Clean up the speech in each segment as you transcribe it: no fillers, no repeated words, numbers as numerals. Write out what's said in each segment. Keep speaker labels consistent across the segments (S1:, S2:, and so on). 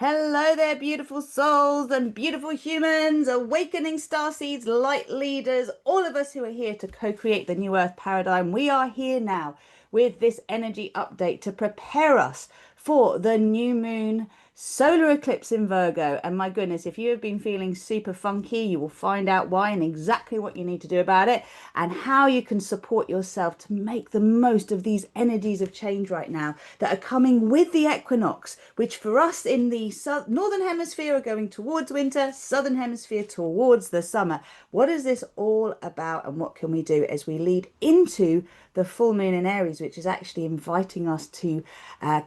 S1: Hello there, beautiful souls and beautiful humans, awakening star seeds, light leaders, all of us who are here to co-create the new earth paradigm. We are here now with this energy update to prepare us for the new moon solar eclipse in Virgo. And my goodness, if you have been feeling super funky, you will find out why and exactly what you need to do about it and how you can support yourself to make the most of these energies of change right now that are coming with the equinox, which for us in the northern hemisphere are going towards winter, southern hemisphere towards the summer. What is this all about and what can we do as we lead into the full moon in Aries, which is actually inviting us to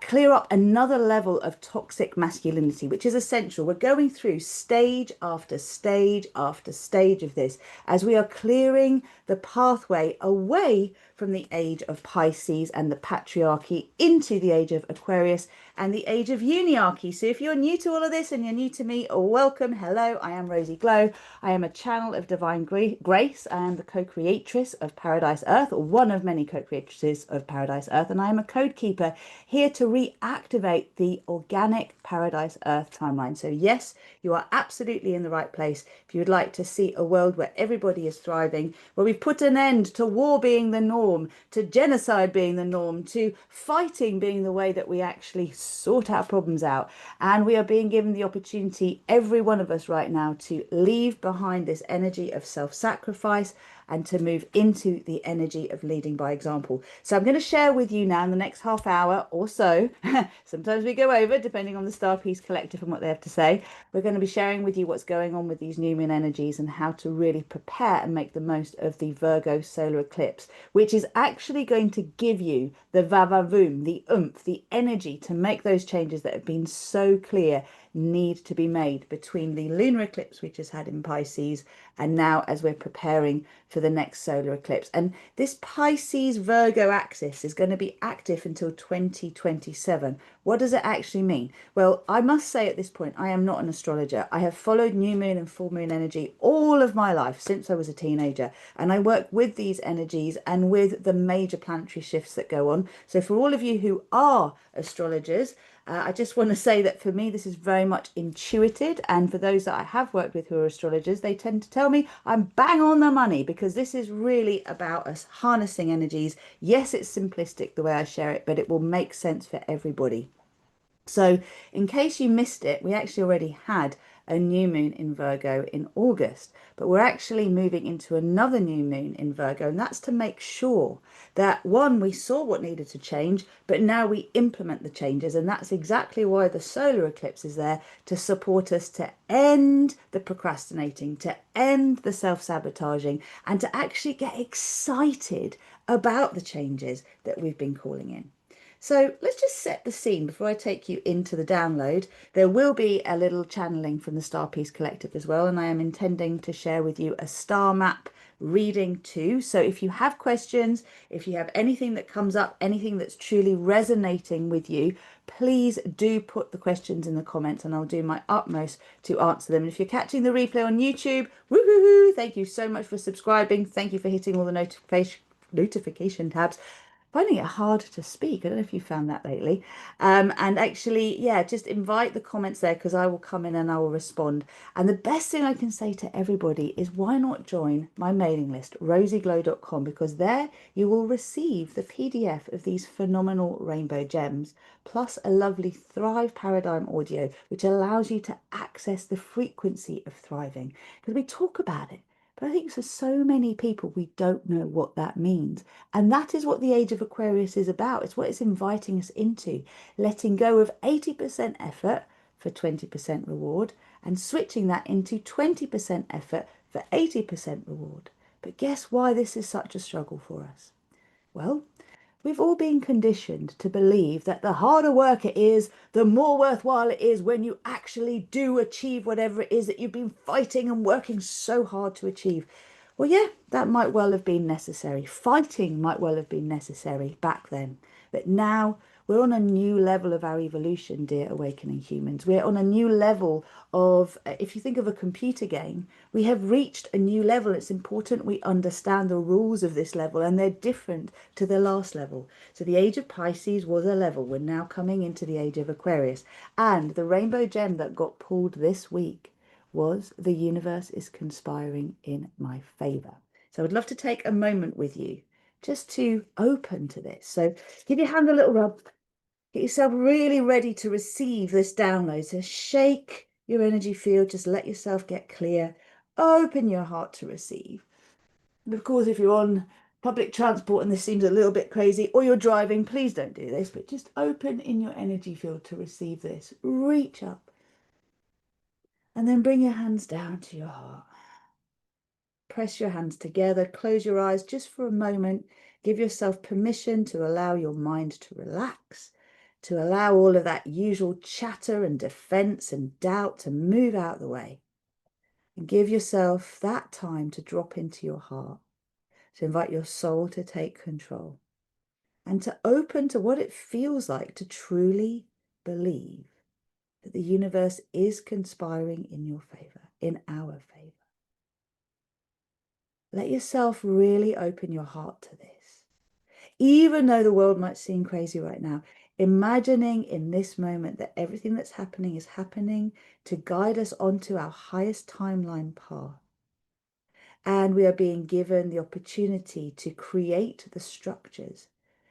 S1: clear up another level of toxic masculinity, which is essential. We're going through stage after stage after stage of this as we are clearing the pathway away from the age of Pisces and the patriarchy into the age of Aquarius and the age of uniarchy. So if you're new to all of this and you're new to me, welcome. Hello, I am Rozy Glow. I am a channel of divine grace. I am the co-creatress of Paradise Earth, or one of many co-creatresses of Paradise Earth, and I am a code keeper here to reactivate the organic Paradise Earth timeline. So yes, you are absolutely in the right place if you would like to see a world where everybody is thriving, where we put an end to war being the norm, to genocide being the norm, to fighting being the way that we actually sort our problems out. And we are being given the opportunity, every one of us right now, to leave behind this energy of self-sacrifice and to move into the energy of leading by example. So I'm going to share with you now in the next half hour or so, sometimes we go over depending on the Star Peace Collective and what they have to say. We're going to be sharing with you what's going on with these new moon energies and how to really prepare and make the most of the Virgo solar eclipse, which is actually going to give you the vavavoom, the oomph, the energy to make those changes that have been so clear need to be made between the lunar eclipse we just had in Pisces and now as we're preparing for the next solar eclipse. And this Pisces Virgo axis is going to be active until 2027. What does it actually mean? Well, I must say at this point, I am not an astrologer. I have followed new moon and full moon energy all of my life since I was a teenager. And I work with these energies and with the major planetary shifts that go on. So for all of you who are astrologers, I just want to say that for me, this is very much intuitive. And for those that I have worked with who are astrologers, they tend to tell me I'm bang on the money because this is really about us harnessing energies. Yes, it's simplistic the way I share it, but it will make sense for everybody. So, in case you missed it, we actually already had a new moon in Virgo in August, but we're actually moving into another new moon in Virgo, and that's to make sure that one, we saw what needed to change, but now we implement the changes, and that's exactly why the solar eclipse is there to support us to end the procrastinating, to end the self-sabotaging, and to actually get excited about the changes that we've been calling in. So let's just set the scene before I take you into the download. There will be a little channeling from the Star Peace Collective as well, and I am intending to share with you a star map reading too. So if you have questions, if you have anything that comes up, anything that's truly resonating with you, please do put the questions in the comments and I'll do my utmost to answer them. And if you're catching the replay on YouTube, woohoo, thank you so much for subscribing. Thank you for hitting all the notification tabs. Finding it hard to speak. I don't know if you found that lately. And actually, yeah, just invite the comments there because I will come in and I will respond. And the best thing I can say to everybody is why not join my mailing list, rosyglow.com, because there you will receive the PDF of these phenomenal rainbow gems, plus a lovely Thrive Paradigm audio, which allows you to access the frequency of thriving. Because we talk about it, but I think for so many people, we don't know what that means. And that is what the age of Aquarius is about. It's what it's inviting us into, letting go of 80% effort for 20% reward and switching that into 20% effort for 80% reward. But guess why this is such a struggle for us? Well, we've all been conditioned to believe that the harder work it is, the more worthwhile it is when you actually do achieve whatever it is that you've been fighting and working so hard to achieve. Well, yeah, that might well have been necessary. Fighting might well have been necessary back then. But now We're on a new level of our evolution, dear awakening humans. We're on a new level of, if you think of a computer game, we have reached a new level. It's important we understand the rules of this level, and they're different to the last level. So the age of Pisces was a level. We're now coming into the age of Aquarius. And the rainbow gem that got pulled this week was the universe is conspiring in my favor. So I'd love to take a moment with you just to open to this. So give your hand a little rub. Get yourself really ready to receive this download. So shake your energy field. Just let yourself get clear. Open your heart to receive. And of course, if you're on public transport and this seems a little bit crazy, or you're driving, please don't do this, but just open in your energy field to receive this. Reach up and then bring your hands down to your heart. Press your hands together, close your eyes just for a moment. Give yourself permission to allow your mind to relax, to allow all of that usual chatter and defense and doubt to move out of the way. And give yourself that time to drop into your heart, to invite your soul to take control and to open to what it feels like to truly believe that the universe is conspiring in your favor, in our favor. Let yourself really open your heart to this. Even though the world might seem crazy right now, imagining in this moment that everything that's happening is happening to guide us onto our highest timeline path. And we are being given the opportunity to create the structures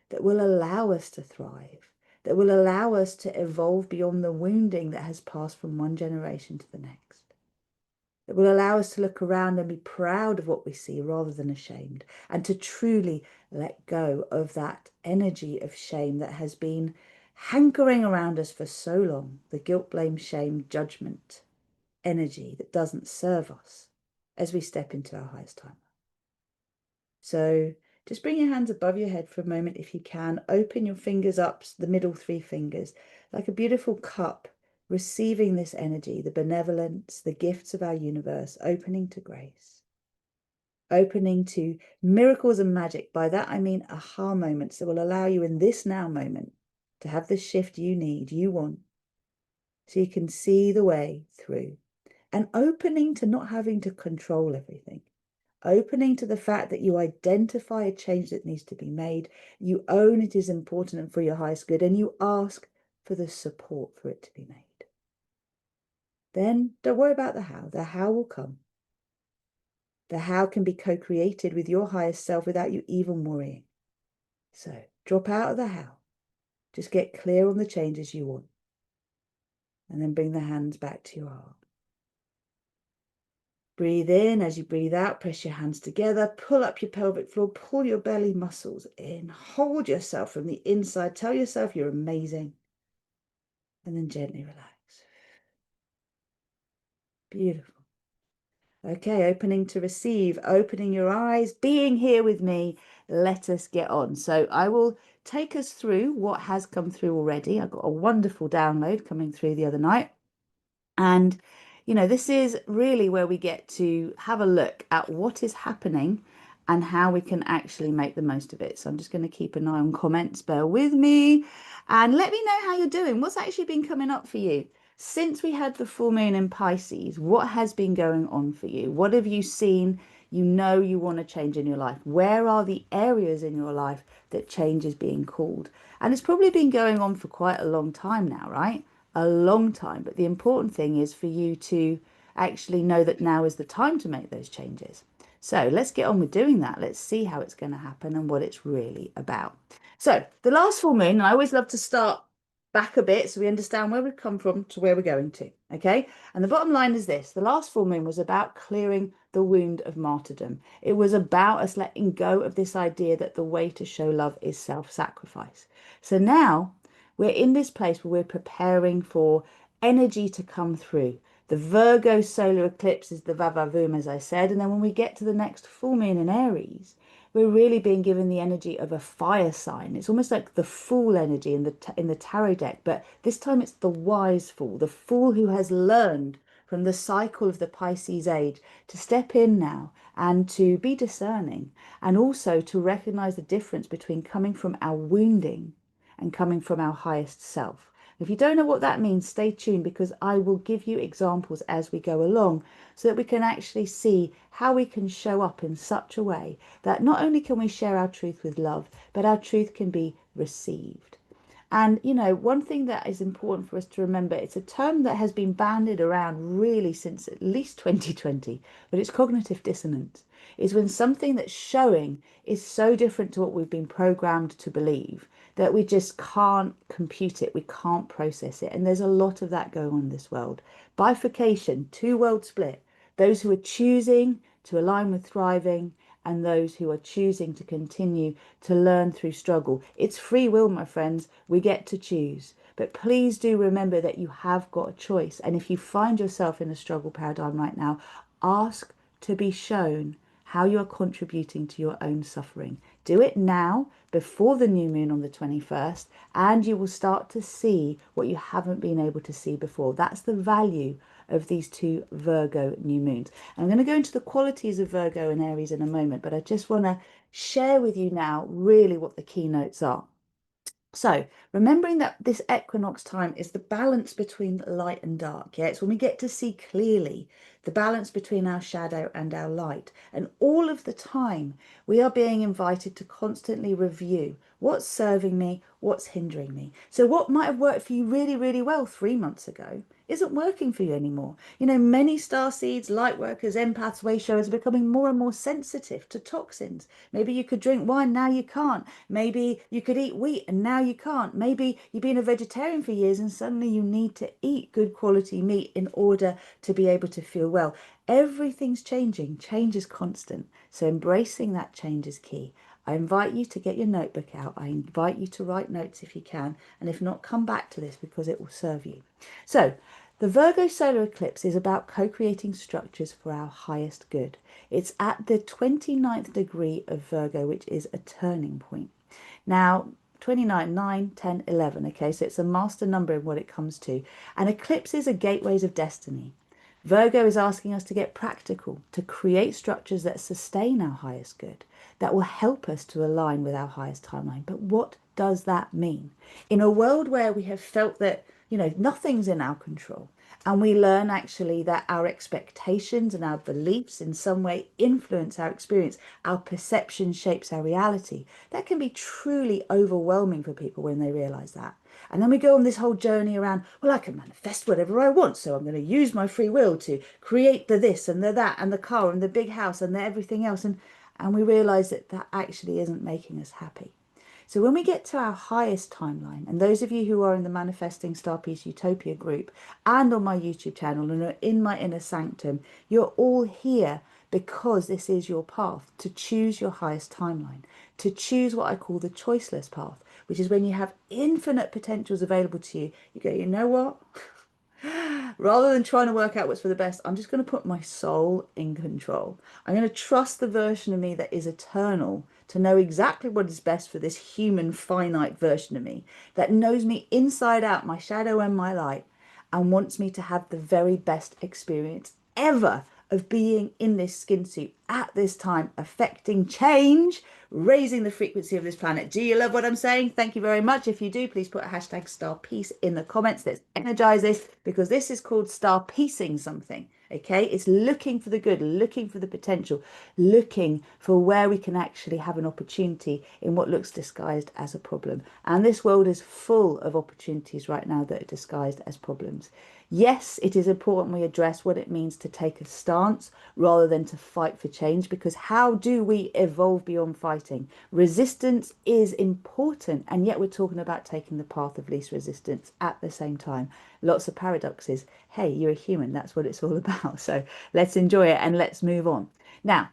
S1: that will allow us to thrive, that will allow us to evolve beyond the wounding that has passed from one generation to the next, that will allow us to look around and be proud of what we see rather than ashamed, and to truly let go of that energy of shame that has been hankering around us for so long, the guilt, blame, shame, judgment energy that doesn't serve us as we step into our highest time. So just bring your hands above your head for a moment if you can. Open your fingers up, the middle three fingers, like a beautiful cup, receiving this energy, the benevolence, the gifts of our universe, opening to grace, opening to miracles and magic. By that I mean aha moments that will allow you in this now moment to have the shift you need, you want, so you can see the way through. And opening to not having to control everything. Opening to the fact that you identify a change that needs to be made, you own it is important and for your highest good, and you ask for the support for it to be made. Then don't worry about the how. The how will come. The how can be co-created with your highest self without you even worrying. So drop out of the how. Just get clear on the changes you want. And then bring the hands back to your heart. Breathe in. As you breathe out, press your hands together, pull up your pelvic floor, pull your belly muscles in, hold yourself from the inside, tell yourself you're amazing, and then gently relax. Beautiful. Okay, opening to receive, opening your eyes, being here with me. Let us get on. So I will take us through what has come through already. I got a wonderful download coming through the other night. And, you know, this is really where we get to have a look at what is happening and how we can actually make the most of it. So I'm just going to keep an eye on comments. Bear with me and let me know how you're doing. What's actually been coming up for you? Since we had the full moon in Pisces, what has been going on for you? What have you seen? You know you want to change in your life. Where are the areas in your life that change is being called? And it's probably been going on for quite a long time now, right? A long time. But the important thing is for you to actually know that now is the time to make those changes. So let's get on with doing that. Let's see how it's going to happen and what it's really about. So the last full moon, and I always love to start back a bit so we understand where we've come from to where we're going to. Okay. And the bottom line is this: the last full moon was about clearing the wound of martyrdom. It was about us letting go of this idea that the way to show love is self-sacrifice. So now we're in this place where we're preparing for energy to come through. The Virgo solar eclipse is the Vavavoom, as I said. And then when we get to the next full moon in Aries, we're really being given the energy of a fire sign. It's almost like the fool energy in the tarot deck, but this time it's the wise fool, the fool who has learned from the cycle of the Pisces age to step in now and to be discerning, and also to recognize the difference between coming from our wounding and coming from our highest self. If you don't know what that means, stay tuned because I will give you examples as we go along so that we can actually see how we can show up in such a way that not only can we share our truth with love, but our truth can be received. And, you know, one thing that is important for us to remember, it's a term that has been bandied around really since at least 2020, but it's cognitive dissonance. Is when something that's showing is so different to what we've been programmed to believe that we just can't compute it, we can't process it. And there's a lot of that going on in this world. Bifurcation, two world split. Those who are choosing to align with thriving and those who are choosing to continue to learn through struggle. It's free will, my friends. We get to choose. But please do remember that you have got a choice. And if you find yourself in a struggle paradigm right now, ask to be shown how you are contributing to your own suffering. Do it now before the new moon on the 21st, and you will start to see what you haven't been able to see before. That's the value of these two Virgo new moons. I'm going to go into the qualities of Virgo and Aries in a moment, but I just want to share with you now really what the keynotes are. So remembering that this equinox time is the balance between light and dark. Yeah, it's when we get to see clearly the balance between our shadow and our light. And all of the time we are being invited to constantly review what's serving me, what's hindering me. So what might have worked for you really, really well 3 months ago isn't working for you anymore. You know, many starseeds, light workers, empaths, way showers are becoming more and more sensitive to toxins. Maybe you could drink wine, now you can't. Maybe you could eat wheat and now you can't. Maybe you've been a vegetarian for years and suddenly you need to eat good quality meat in order to be able to feel well. Everything's changing. Change is constant. So embracing that change is key. I invite you to get your notebook out. I invite you to write notes if you can. And if not, come back to this because it will serve you. So the Virgo solar eclipse is about co-creating structures for our highest good. It's at the 29th degree of Virgo, which is a turning point. Now, 29, 9, 10, 11. Okay, so it's a master number in what it comes to. And eclipses are gateways of destiny. Virgo is asking us to get practical, to create structures that sustain our highest good, that will help us to align with our highest timeline. But what does that mean? In a world where we have felt that, you know, nothing's in our control, and we learn actually that our expectations and our beliefs in some way influence our experience, our perception shapes our reality. That can be truly overwhelming for people when they realize that. And then we go on this whole journey around, well, I can manifest whatever I want. So I'm going to use my free will to create the this and the that and the car and the big house and the everything else. And we realize that that actually isn't making us happy. So when we get to our highest timeline, and those of you who are in the Manifesting Star Peace Utopia group and on my YouTube channel and are in my inner sanctum, you're all here because this is your path to choose your highest timeline, to choose what I call the choiceless path, which is when you have infinite potentials available to you. You go, you know what? Rather than trying to work out what's for the best, I'm just going to put my soul in control. I'm going to trust the version of me that is eternal to know exactly what is best for this human finite version of me that knows me inside out, my shadow and my light, and wants me to have the very best experience ever of being in this skin suit at this time, affecting change, raising the frequency of this planet. Do you love what I'm saying? Thank you very much. If you do, please put a hashtag star peace in the comments. Let's energize this because this is called star piecing something. Okay, it's looking for the good, looking for the potential, looking for where we can actually have an opportunity in what looks disguised as a problem. And this world is full of opportunities right now that are disguised as problems. Yes, it is important we address what it means to take a stance rather than to fight for change, because how do we evolve beyond fighting? Resistance is important, and yet we're talking about taking the path of least resistance at the same time. Lots of paradoxes. Hey, you're a human. That's what it's all about. So let's enjoy it and let's move on. Now,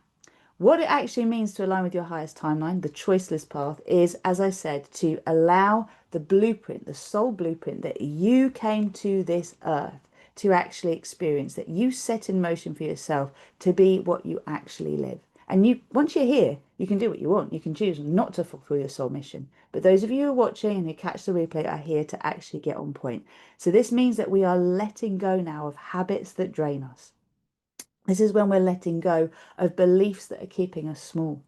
S1: what it actually means to align with your highest timeline, the choiceless path, is, as I said, to allow the blueprint, the soul blueprint that you came to this earth to actually experience, that you set in motion for yourself to be what you actually live. And you, once you're here, you can do what you want. You can choose not to fulfill your soul mission. But those of you who are watching and who catch the replay are here to actually get on point. So this means that we are letting go now of habits that drain us. This is when we're letting go of beliefs that are keeping us small.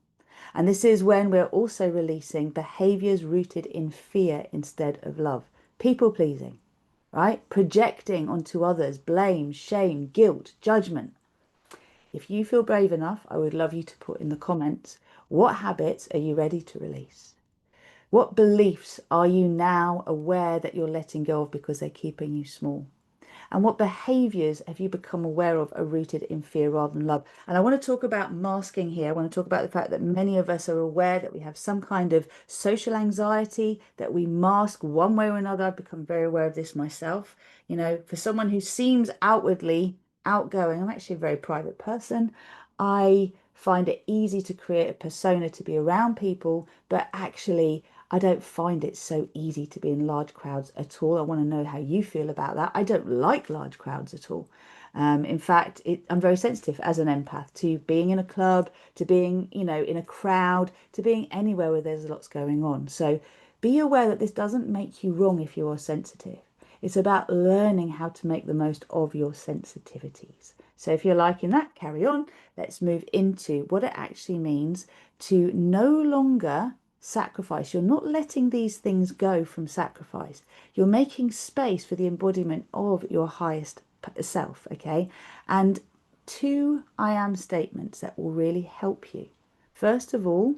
S1: And this is when we're also releasing behaviors rooted in fear instead of love. People pleasing, right? Projecting onto others blame, shame, guilt, judgment. If you feel brave enough, I would love you to put in the comments, what habits are you ready to release? What beliefs are you now aware that you're letting go of because they're keeping you small? And what behaviors have you become aware of are rooted in fear rather than love? And I want to talk about masking here. I want to talk about the fact that many of us are aware that we have some kind of social anxiety that we mask one way or another. I've become very aware of this myself. You know, for someone who seems outwardly outgoing, I'm actually a very private person. I find it easy to create a persona to be around people, but actually I don't find it so easy to be in large crowds at all. I want to know how you feel about that. I don't like large crowds at all. In fact, I'm very sensitive as an empath to being in a club, to being, you know, in a crowd, to being anywhere where there's lots going on. So be aware that this doesn't make you wrong if you are sensitive. It's about learning how to make the most of your sensitivities. So if you're liking that, carry on. Let's move into what it actually means to no longer sacrifice. You're not letting these things go from sacrifice. You're making space for the embodiment of your highest self, okay? And two I am statements that will really help you. First of all,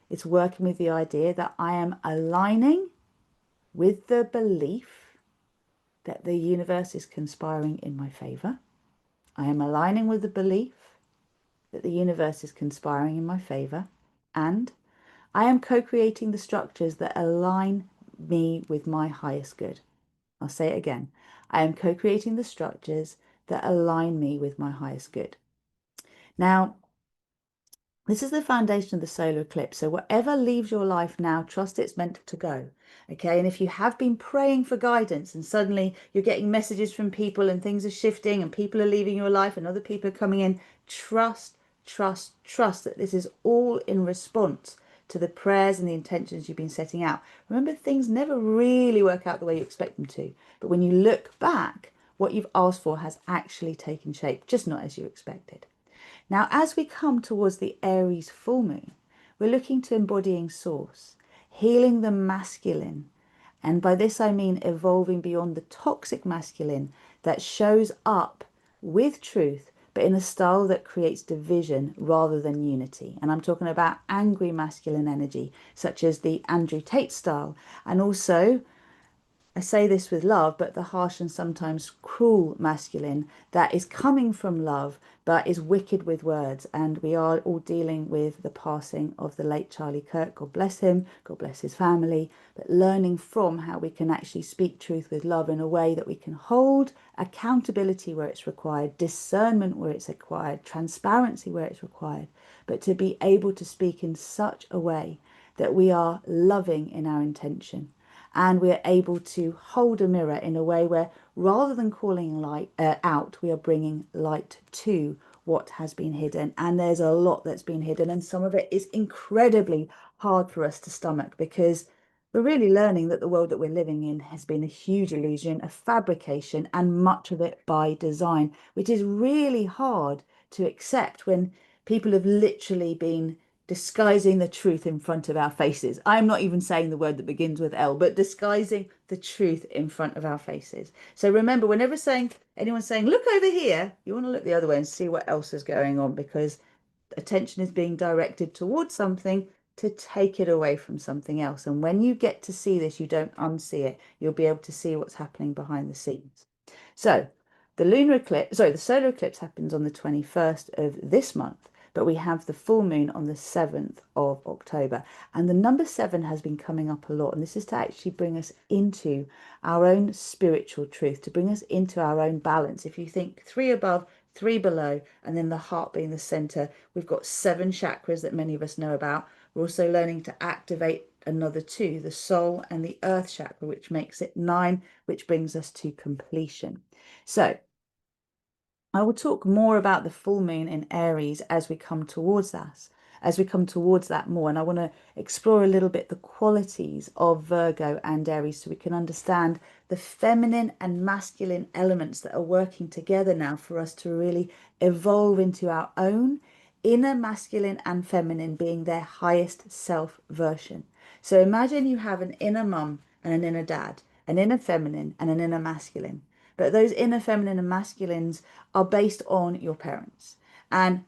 S1: it's working with the idea that I am aligning with the belief that the universe is conspiring in my favor. I am aligning with the belief that the universe is conspiring in my favor, and I am co-creating the structures that align me with my highest good. I'll say it again. I am co-creating the structures that align me with my highest good. Now, this is the foundation of the solar eclipse. So whatever leaves your life now, trust it's meant to go. Okay. And if you have been praying for guidance and suddenly you're getting messages from people and things are shifting and people are leaving your life and other people are coming in, trust that this is all in response to the prayers and the intentions you've been setting out. Remember, things never really work out the way you expect them to. But when you look back, what you've asked for has actually taken shape, just not as you expected. Now, as we come towards the Aries full moon, we're looking to embodying source, healing the masculine. And by this, I mean evolving beyond the toxic masculine that shows up with truth, but in a style that creates division rather than unity. And I'm talking about angry masculine energy, such as the Andrew Tate style, and also I say this with love, but the harsh and sometimes cruel masculine that is coming from love, but is wicked with words. And we are all dealing with the passing of the late Charlie Kirk. God bless him. God bless his family. But learning from how we can actually speak truth with love in a way that we can hold accountability where it's required, discernment where it's required, transparency where it's required, but to be able to speak in such a way that we are loving in our intention. And we're able to hold a mirror in a way where rather than calling light out, we are bringing light to what has been hidden. And there's a lot that's been hidden, and some of it is incredibly hard for us to stomach because we're really learning that the world that we're living in has been a huge illusion, a fabrication, and much of it by design, which is really hard to accept when people have literally been disguising the truth in front of our faces. I'm not even saying the word that begins with L, but disguising the truth in front of our faces. So remember, whenever anyone's saying, look over here, you want to look the other way and see what else is going on, because attention is being directed towards something to take it away from something else. And when you get to see this, you don't unsee it. You'll be able to see what's happening behind the scenes. So the solar eclipse happens on the 21st of this month, but we have the full moon on the 7th of October. And the number 7 has been coming up a lot. And this is to actually bring us into our own spiritual truth, to bring us into our own balance. If you think 3 above, 3 below, and then the heart being the center, we've got 7 chakras that many of us know about. We're also learning to activate another 2, the soul and the earth chakra, which makes it 9, which brings us to completion. So I will talk more about the full moon in Aries as we come towards that more. And I want to explore a little bit the qualities of Virgo and Aries so we can understand the feminine and masculine elements that are working together now for us to really evolve into our own inner masculine and feminine being their highest self version. So imagine you have an inner mum and an inner dad, an inner feminine and an inner masculine. But those inner feminine and masculines are based on your parents. And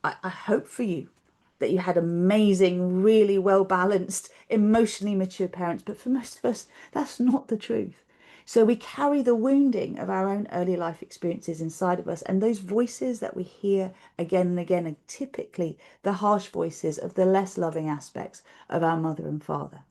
S1: I hope for you that you had amazing, really well balanced, emotionally mature parents. But for most of us, that's not the truth. So we carry the wounding of our own early life experiences inside of us. And those voices that we hear again and again are typically the harsh voices of the less loving aspects of our mother and father.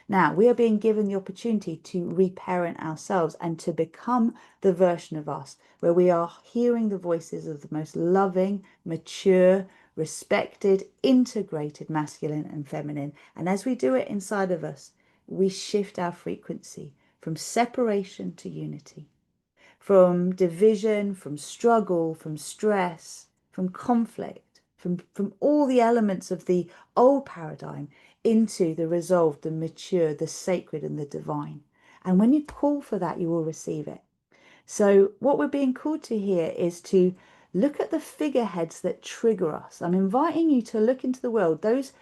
S1: Now, we are being given the opportunity to reparent ourselves and to become the version of us where we are hearing the voices of the most loving, mature, respected, integrated masculine and feminine. And as we do it inside of us, we shift our frequency from separation to unity, from division, from struggle, from stress, from conflict, from all the elements of the old paradigm into the resolved, the mature, the sacred, and the divine. And when you call for that, you will receive it. So, what we're being called to here is to look at the figureheads that trigger us. I'm inviting you to look into the world, those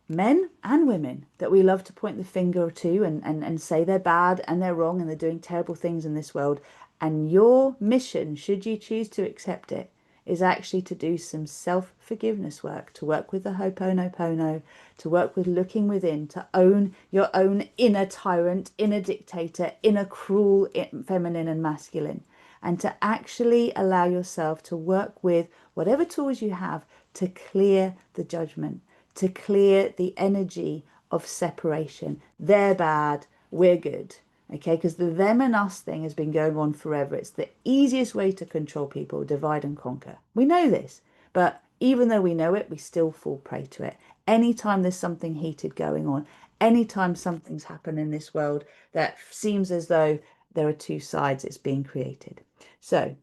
S1: men and women that we love to point the finger to and say they're bad and they're wrong and they're doing terrible things in this world. And your mission, should you choose to accept it, is actually to do some self-forgiveness work, to work with the Ho'oponopono, to work with looking within, to own your own inner tyrant, inner dictator, inner cruel feminine and masculine, and to actually allow yourself to work with whatever tools you have to clear the judgment, to clear the energy of separation. They're bad, we're good. Okay, because the them and us thing has been going on forever. It's the easiest way to control people, divide and conquer. We know this, but even though we know it, we still fall prey to it. Anytime there's something heated going on, anytime something's happened in this world that seems as though there are two sides, it's being created. So,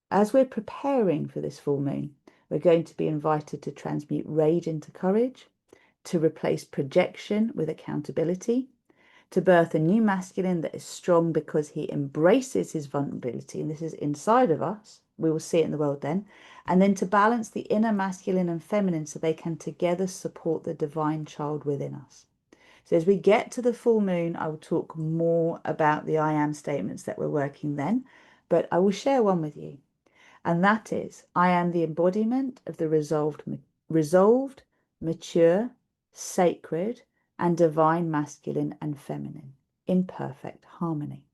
S1: as we're preparing for this full moon, we're going to be invited to transmute rage into courage, to replace projection with accountability, to birth a new masculine that is strong because he embraces his vulnerability, and this is inside of us. We will see it in the world then. And then to balance the inner masculine and feminine so they can together support the divine child within us. So as we get to the full moon, I will talk more about the I am statements that we're working then, but I will share one with you. And that is, I am the embodiment of the resolved, mature, sacred, and divine masculine and feminine in perfect harmony.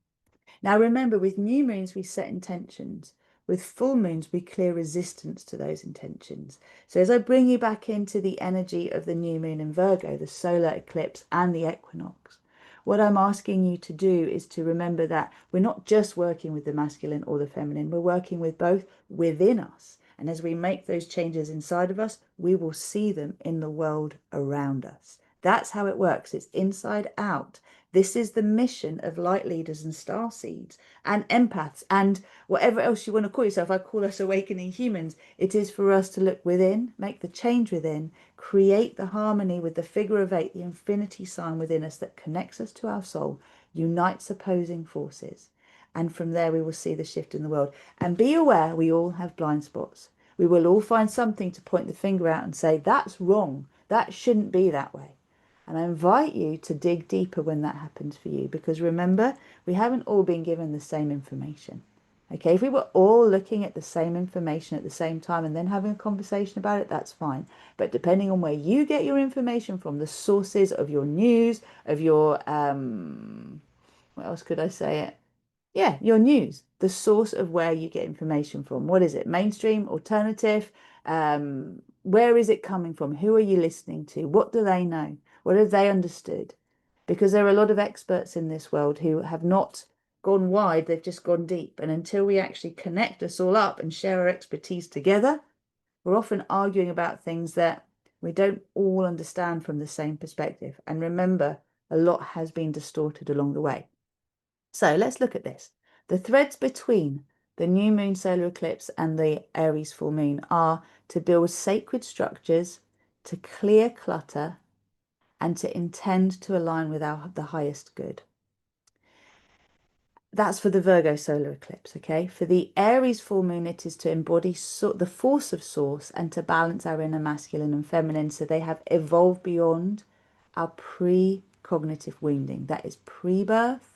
S1: Now remember, with new moons, we set intentions. With full moons, we clear resistance to those intentions. So as I bring you back into the energy of the new moon in Virgo, the solar eclipse and the equinox, what I'm asking you to do is to remember that we're not just working with the masculine or the feminine, we're working with both within us. And as we make those changes inside of us, we will see them in the world around us. That's how it works. It's inside out. This is the mission of light leaders and star seeds and empaths and whatever else you want to call yourself. I call us awakening humans. It is for us to look within, make the change within, create the harmony with the figure of eight, the infinity sign within us that connects us to our soul, unites opposing forces. And from there, we will see the shift in the world. And be aware, we all have blind spots. We will all find something to point the finger out and say, that's wrong. That shouldn't be that way. And I invite you to dig deeper when that happens for you, because remember, we haven't all been given the same information. Okay, if we were all looking at the same information at the same time and then having a conversation about it, that's fine. But depending on where you get your information from, the sources of your news, of your, what else could I say it? Yeah, your news, the source of where you get information from. What is it? Mainstream, alternative? Where is it coming from? Who are you listening to? What do they know? What have they understood? Because there are a lot of experts in this world who have not gone wide, they've just gone deep. And until we actually connect us all up and share our expertise together, we're often arguing about things that we don't all understand from the same perspective. And remember, a lot has been distorted along the way. So let's look at this. The threads between the new moon solar eclipse and the Aries full moon are to build sacred structures, to clear clutter, and to intend to align with the highest good. That's for the Virgo solar eclipse, okay? For the Aries full moon, it is to embody the force of source and to balance our inner masculine and feminine. So they have evolved beyond our pre-cognitive wounding. That is pre-birth,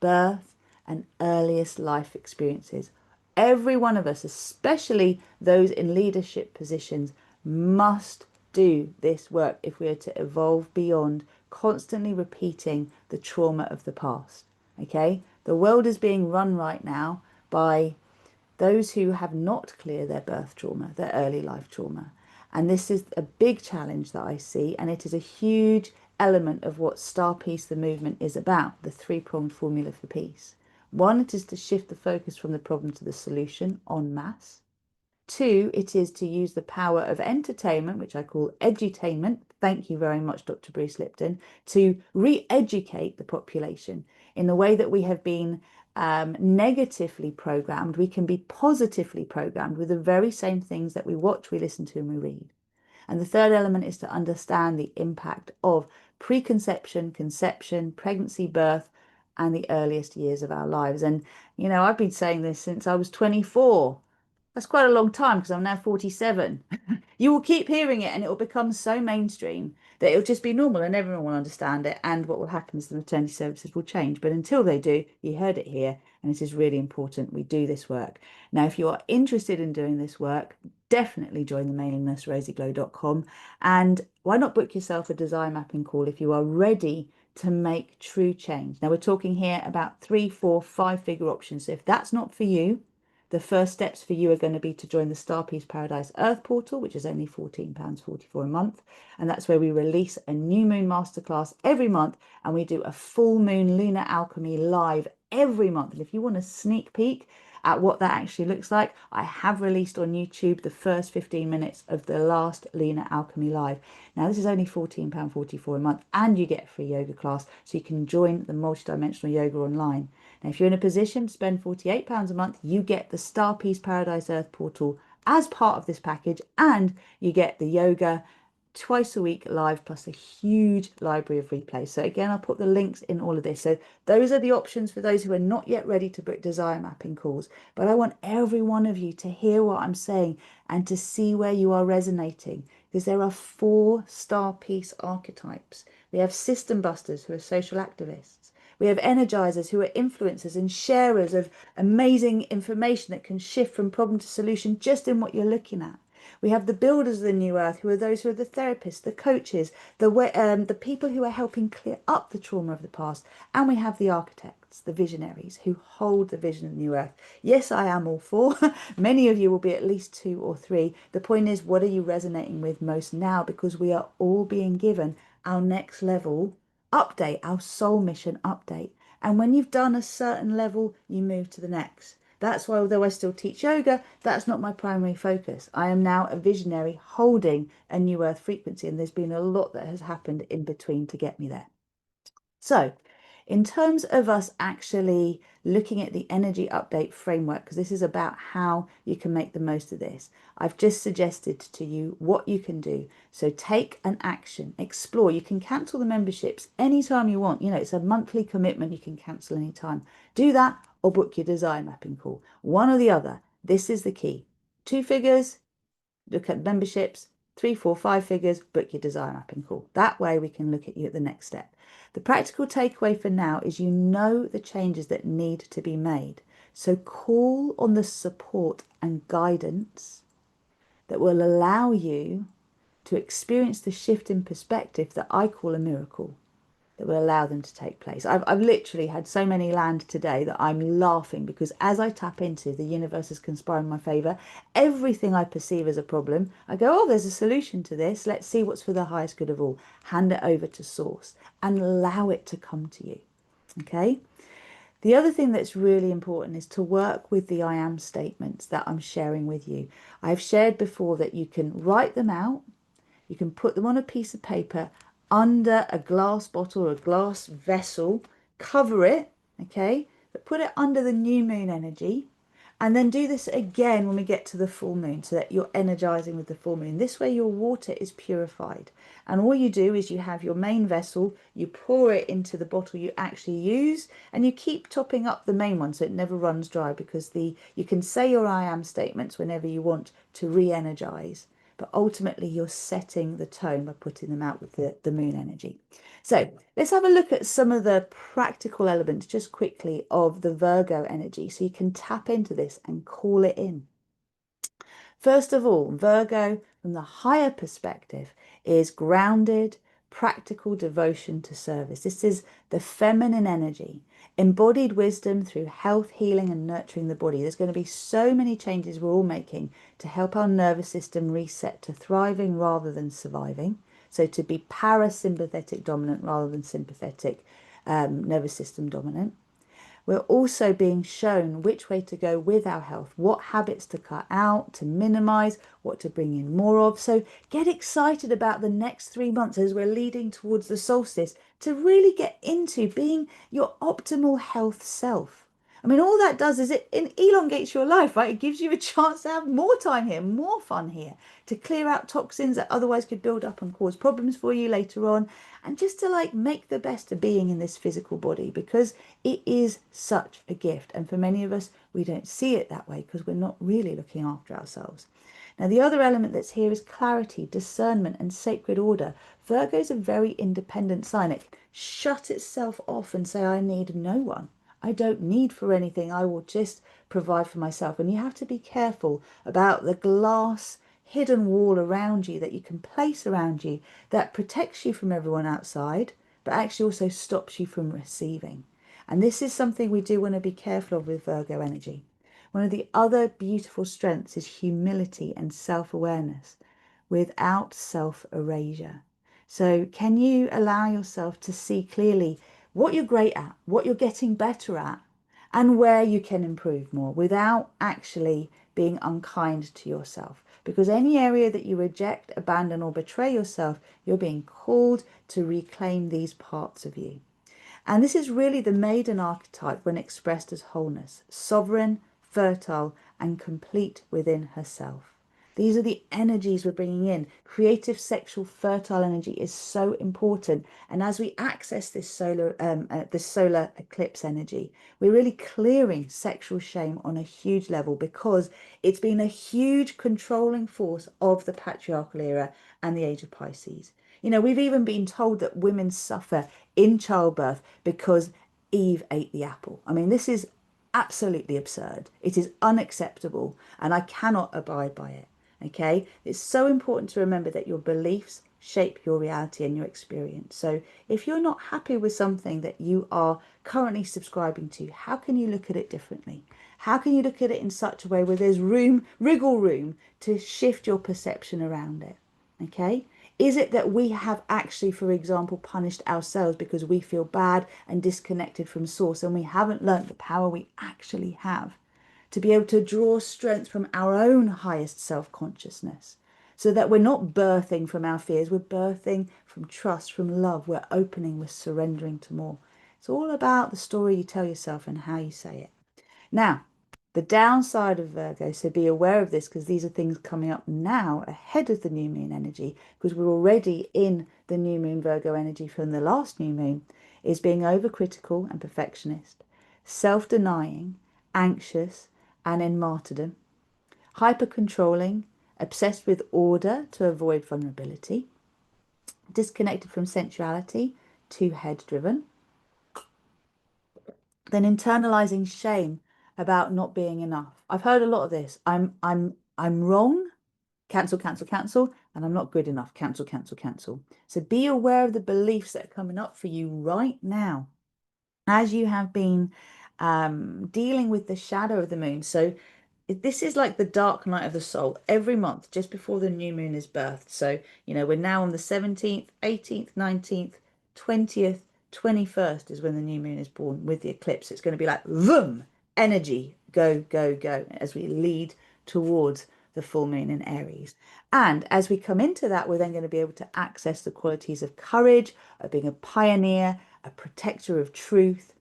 S1: birth, and earliest life experiences. Every one of us, especially those in leadership positions, must do this work if we are to evolve beyond constantly repeating the trauma of the past. Okay? The world is being run right now by those who have not cleared their birth trauma, their early life trauma. And this is a big challenge that I see, and it is a huge element of what Star Peace, the movement, is about, the three-pronged formula for peace. One, it is to shift the focus from the problem to the solution en masse. Two, it is to use the power of entertainment, which I call edutainment. Thank you very much, Dr. Bruce Lipton, to re-educate the population in the way that we have been negatively programmed. We can be positively programmed with the very same things that we watch, we listen to, and we read. And the third element is to understand the impact of preconception, conception, pregnancy, birth, and the earliest years of our lives. And, you know, I've been saying this since I was 24. That's quite a long time because I'm now 47. You will keep hearing it and it will become so mainstream that it'll just be normal and everyone will understand it. And what will happen is the maternity services will change. But until they do, you heard it here. And it is really important we do this work. Now, if you are interested in doing this work, definitely join the mailing list, rosyglow.com. And why not book yourself a design mapping call if you are ready to make true change? Now, we're talking here about 3, 4, 5-figure options. So if that's not for you, the first steps for you are going to be to join the Star Peace Paradise Earth portal, which is only £14.44 a month. And that's where we release a new moon masterclass every month. And we do a full moon lunar alchemy live every month. And if you want a sneak peek at what that actually looks like, I have released on YouTube the first 15 minutes of the last lunar alchemy live. Now, this is only £14.44 a month, and you get a free yoga class, so you can join the multidimensional yoga online. Now, if you're in a position to spend £48 a month, you get the Star Peace Paradise Earth portal as part of this package, and you get the yoga twice a week live, plus a huge library of replays. So again, I'll put the links in all of this. So those are the options for those who are not yet ready to book desire mapping calls. But I want every one of you to hear what I'm saying and to see where you are resonating, because there are 4 star peace archetypes. We have system busters who are social activists. We have energizers who are influencers and sharers of amazing information that can shift from problem to solution just in what you're looking at. We have the builders of the new earth, who are those who are the therapists, the coaches, the people who are helping clear up the trauma of the past. And we have the architects, the visionaries, who hold the vision of the new earth. Yes, I am all 4. Many of you will be at least 2 or 3. The point is, what are you resonating with most now? Because we are all being given our next level update, our soul mission update. And when you've done a certain level, you move to the next. That's why, although I still teach yoga, that's not my primary focus. I am now a visionary holding a new earth frequency, and there's been a lot that has happened in between to get me there. So in terms of us actually looking at the energy update framework, because this is about how you can make the most of this, I've just suggested to you what you can do. So take an action, explore. You can cancel the memberships anytime you want. You know, it's a monthly commitment. You can cancel anytime. Do that or book your design mapping call. One or the other. This is the key. 2 figures, look at memberships. 3, 4, 5 figures, book your design mapping call. That way we can look at you at the next step. The practical takeaway for now is you know the changes that need to be made. So call on the support and guidance that will allow you to experience the shift in perspective that I call a miracle, that will allow them to take place. I've literally had so many land today that I'm laughing, because as I tap into the universe is conspiring in my favour, everything I perceive as a problem, I go, oh, there's a solution to this. Let's see what's for the highest good of all. Hand it over to source and allow it to come to you. Okay. The other thing that's really important is to work with the I am statements that I'm sharing with you. I've shared before that you can write them out. You can put them on a piece of paper under a glass bottle or a glass vessel, cover it, okay, but put it under the new moon energy. And then do this again when we get to the full moon, so that you're energizing with the full moon. This way your water is purified. And all you do is you have your main vessel, you pour it into the bottle you actually use, and you keep topping up the main one so it never runs dry, because you can say your I am statements whenever you want to re-energize. But ultimately you're setting the tone by putting them out with the moon energy. So let's have a look at some of the practical elements just quickly of the Virgo energy, so you can tap into this and call it in. First of all, Virgo, from the higher perspective, is grounded, practical devotion to service. This is the feminine energy, embodied wisdom through health, healing, and nurturing the body. There's going to be so many changes we're all making to help our nervous system reset to thriving rather than surviving. So to be parasympathetic dominant rather than sympathetic nervous system dominant. We're also being shown which way to go with our health, what habits to cut out, to minimize, what to bring in more of. So get excited about the next 3 months as we're leading towards the solstice to really get into being your optimal health self. I mean, all that does is it elongates your life, right? It gives you a chance to have more time here, more fun here, to clear out toxins that otherwise could build up and cause problems for you later on, and just to like make the best of being in this physical body, because it is such a gift. And for many of us, we don't see it that way because we're not really looking after ourselves. Now, the other element that's here is clarity, discernment, and sacred order. Virgo is a very independent sign. It can shut itself off and say, I need no one. I don't need for anything. I will just provide for myself. And you have to be careful about the glass hidden wall around you that you can place around you that protects you from everyone outside, but actually also stops you from receiving. And this is something we do want to be careful of with Virgo energy. One of the other beautiful strengths is humility and self-awareness without self-erasure. So can you allow yourself to see clearly what you're great at, what you're getting better at, and where you can improve more without actually being unkind to yourself? Because any area that you reject, abandon, or betray yourself, you're being called to reclaim these parts of you. And this is really the maiden archetype when expressed as wholeness, sovereign, fertile, and complete within herself. These are the energies we're bringing in. Creative, sexual, fertile energy is so important. And as we access this solar eclipse energy, we're really clearing sexual shame on a huge level, because it's been a huge controlling force of the patriarchal era and the age of Pisces. You know, we've even been told that women suffer in childbirth because Eve ate the apple. I mean, this is absolutely absurd. It is unacceptable, and I cannot abide by it. Okay, it's so important to remember that your beliefs shape your reality and your experience. So if you're not happy with something that you are currently subscribing to, how can you look at it differently? How can you look at it in such a way where there's wriggle room to shift your perception around it? Okay, is it that we have actually, for example, punished ourselves because we feel bad and disconnected from source, and we haven't learnt the power we actually have to be able to draw strength from our own highest self-consciousness, so that we're not birthing from our fears, we're birthing from trust, from love, we're opening, we're surrendering to more. It's all about the story you tell yourself and how you say it. Now, the downside of Virgo, so be aware of this, because these are things coming up now ahead of the new moon energy, because we're already in the new moon Virgo energy from the last new moon, is being overcritical and perfectionist, self-denying, anxious, and in martyrdom, hyper-controlling, obsessed with order to avoid vulnerability, disconnected from sensuality, too head-driven, then internalizing shame about not being enough. I've heard a lot of this. I'm wrong. Cancel, cancel, cancel. And I'm not good enough. Cancel, cancel, cancel. So be aware of the beliefs that are coming up for you right now as you have been dealing with the shadow of the moon. So this is like the dark night of the soul every month just before the new moon is birthed. So, you know, we're now on the 17th, 18th, 19th, 20th, 21st is when the new moon is born with the eclipse. It's going to be like, boom, energy, go, go, go, as we lead towards the full moon in Aries. And as we come into that, we're then going to be able to access the qualities of courage, of being a pioneer, a protector of truth,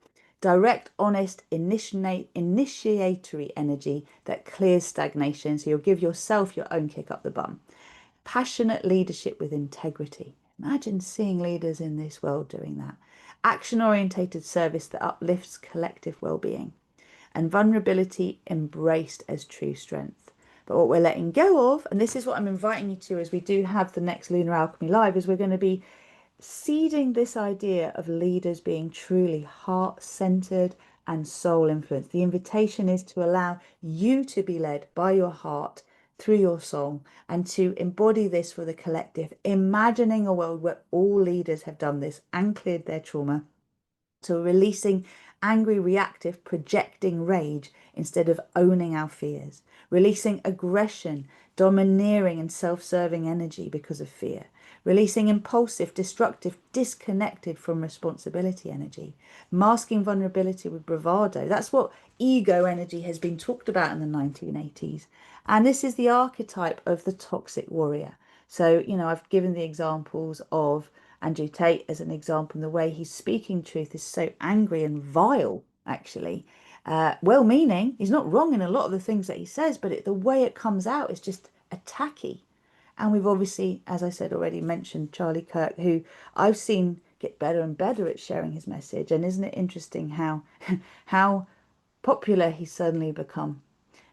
S1: direct, honest, initiatory energy that clears stagnation. So you'll give yourself your own kick up the bum. Passionate leadership with integrity. Imagine seeing leaders in this world doing that. Action-orientated service that uplifts collective well-being. And vulnerability embraced as true strength. But what we're letting go of, and this is what I'm inviting you to as we do have the next Lunar Alchemy Live, is we're going to be seeding this idea of leaders being truly heart-centered and soul influenced. The invitation is to allow you to be led by your heart through your soul and to embody this for the collective, imagining a world where all leaders have done this and cleared their trauma. So releasing angry, reactive, projecting rage instead of owning our fears. Releasing aggression, domineering and self-serving energy because of fear. Releasing impulsive, destructive, disconnected from responsibility energy. Masking vulnerability with bravado. That's what ego energy has been talked about in the 1980s. And this is the archetype of the toxic warrior. So, I've given the examples of Andrew Tate as an example, and the way he's speaking truth is so angry and vile, actually. Well-meaning, he's not wrong in a lot of the things that he says, but the way it comes out is just attacky. And we've obviously, as I said already, mentioned Charlie Kirk, who I've seen get better and better at sharing his message. And isn't it interesting how how popular he's suddenly become?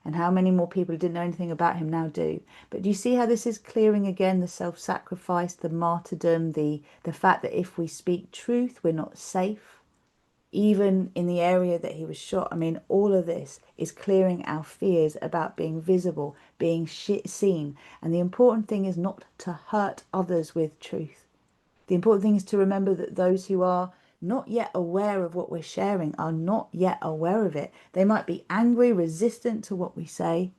S1: And how many more people who didn't know anything about him now do. But do you see how this is clearing again the self-sacrifice, the martyrdom, the fact that if we speak truth, we're not safe? Even in the area that he was shot, I mean, all of this is clearing our fears about being visible, being seen. And the important thing is not to hurt others with truth. The important thing is to remember that those who are not yet aware of what we're sharing are not yet aware of it. They might be angry, resistant to what we say.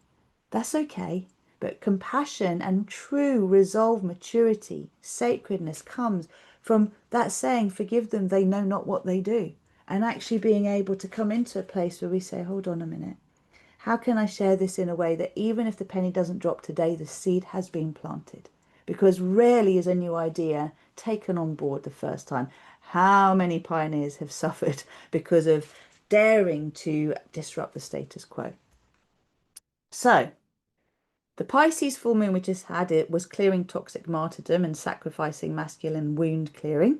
S1: That's okay. But compassion and true resolve, maturity, sacredness comes from that saying, forgive them, they know not what they do. And actually being able to come into a place where we say, hold on a minute. How can I share this in a way that even if the penny doesn't drop today, the seed has been planted? Because rarely is a new idea taken on board the first time. How many pioneers have suffered because of daring to disrupt the status quo? So, the Pisces full moon we just had, it was clearing toxic martyrdom and sacrificing masculine wound clearing.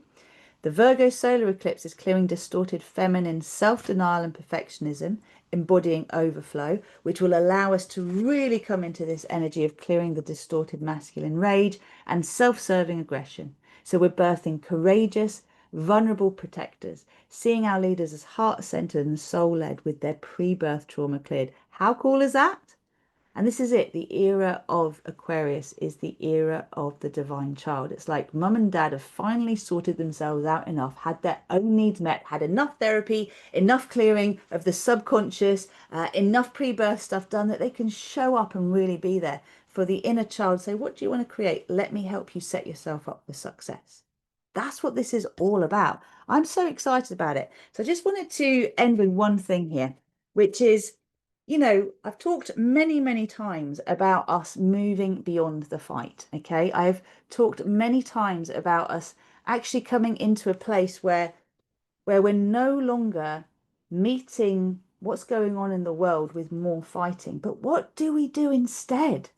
S1: The Virgo solar eclipse is clearing distorted feminine self-denial and perfectionism, embodying overflow, which will allow us to really come into this energy of clearing the distorted masculine rage and self-serving aggression. So we're birthing courageous, vulnerable protectors, seeing our leaders as heart-centered and soul-led with their pre-birth trauma cleared. How cool is that? And this is it. The era of Aquarius is the era of the divine child. It's like mum and dad have finally sorted themselves out enough, had their own needs met, had enough therapy, enough clearing of the subconscious, enough pre-birth stuff done that they can show up and really be there for the inner child. Say, what do you want to create? Let me help you set yourself up for success. That's what this is all about. I'm so excited about it. So I just wanted to end with one thing here, which is, I've talked many, many times about us moving beyond the fight. Okay. I've talked many times about us actually coming into a place where we're no longer meeting what's going on in the world with more fighting. But what do we do instead?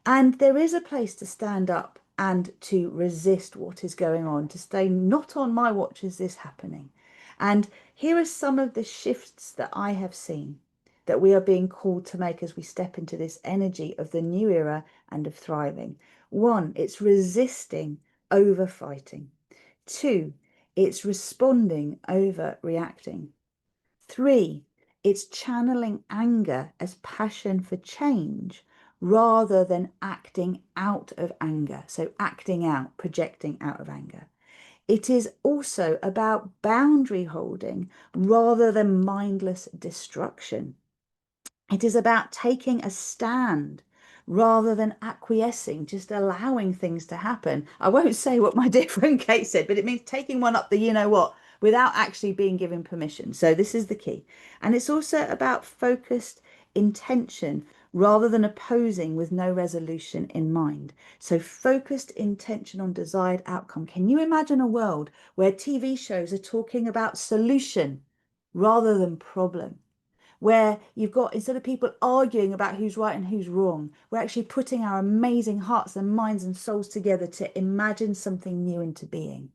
S1: And there is a place to stand up and to resist what is going on, to stay not on my watch is this happening. And here are some of the shifts that I have seen that we are being called to make as we step into this energy of the new era and of thriving. One, it's resisting over fighting. Two, it's responding over reacting. Three, it's channeling anger as passion for change rather than acting out of anger. So acting out, projecting out of anger. It is also about boundary holding rather than mindless destruction. It is about taking a stand rather than acquiescing, just allowing things to happen. I won't say what my dear friend Kate said, but it means taking one up the you know what without actually being given permission. So this is the key. And it's also about focused intention rather than opposing with no resolution in mind. So focused intention on desired outcome. Can you imagine a world where TV shows are talking about solution rather than problem, where you've got, instead of people arguing about who's right and who's wrong, we're actually putting our amazing hearts and minds and souls together to imagine something new into being.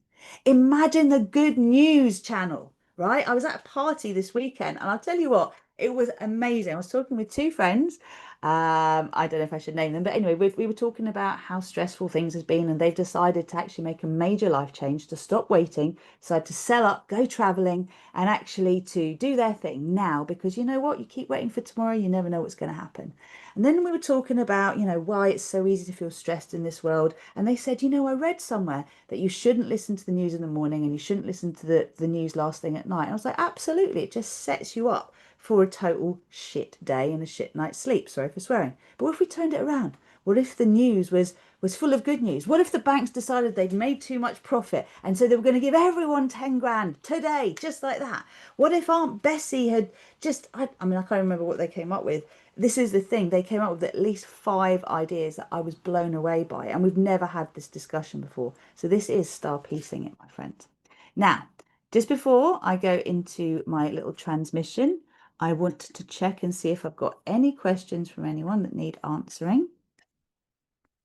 S1: Imagine the good news channel, right? I was at a party this weekend and I'll tell you what, it was amazing. I was talking with two friends. I don't know if I should name them, but anyway, we were talking about how stressful things has been, and they've decided to actually make a major life change, to stop waiting, decide to sell up, go traveling, and actually to do their thing now, because you know what? You keep waiting for tomorrow, you never know what's going to happen. And then we were talking about, why it's so easy to feel stressed in this world. And they said, I read somewhere that you shouldn't listen to the news in the morning and you shouldn't listen to the news last thing at night. And I was like, absolutely. It just sets you up for a total shit day and a shit night's sleep. Sorry for swearing. But what if we turned it around? What if the news was full of good news? What if the banks decided they'd made too much profit and so they were going to give everyone 10 grand today, just like that? What if Aunt Bessie had just, I mean, I can't remember what they came up with. This is the thing, they came up with at least 5 ideas that I was blown away by, and we've never had this discussion before. So this is star piecing it, my friends. Now, just before I go into my little transmission, I want to check and see if I've got any questions from anyone that need answering.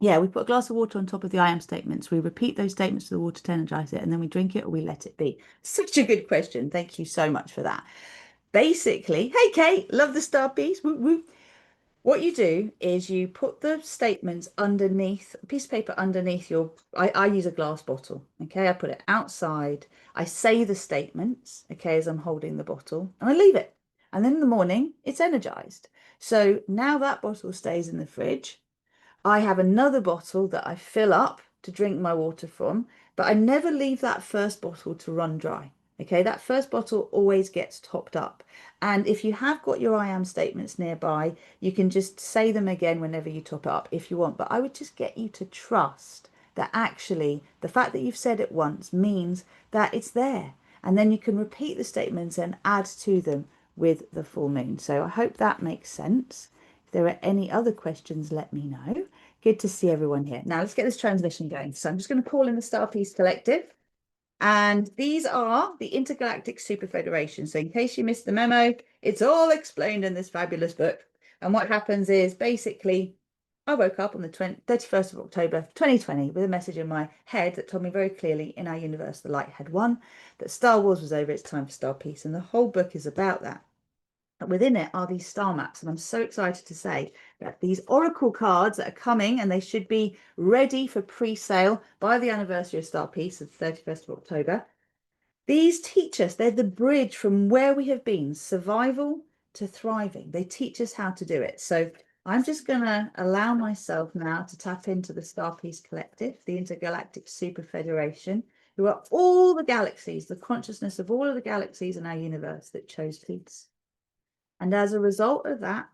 S1: Yeah, we put a glass of water on top of the I am statements. We repeat those statements to the water to energize it, and then we drink it or we let it be. Such a good question. Thank you so much for that. Basically, hey Kate, love the star piece. Woo, woo. What you do is you put the statements underneath a piece of paper underneath your, I use a glass bottle. Okay, I put it outside. I say the statements, okay, as I'm holding the bottle, and I leave it. And then in the morning, it's energized. So now that bottle stays in the fridge. I have another bottle that I fill up to drink my water from, but I never leave that first bottle to run dry. Okay, that first bottle always gets topped up. And if you have got your I am statements nearby, you can just say them again whenever you top it up if you want. But I would just get you to trust that actually the fact that you've said it once means that it's there. And then you can repeat the statements and add to them with the full moon. So I hope that makes sense. If there are any other questions, let me know. Good to see everyone here. Now let's get this transmission going. So I'm just going to call in the Star Piece Collective. And these are the Intergalactic Super Federation. So in case you missed the memo, it's all explained in this fabulous book. And what happens is basically, I woke up on the 31st of October, 2020, with a message in my head that told me very clearly in our universe, the light had won, that Star Wars was over, it's time for Star Peace. And the whole book is about that. Within it are these star maps, and I'm so excited to say that these oracle cards that are coming, and they should be ready for pre-sale by the anniversary of Star Peace of the 31st of October. These teach us, they're the bridge from where we have been, survival to thriving. They teach us how to do it. So I'm just going to allow myself now to tap into the Star Peace Collective, the Intergalactic Super Federation, who are all the galaxies, the consciousness of all of the galaxies in our universe that chose peace. And as a result of that,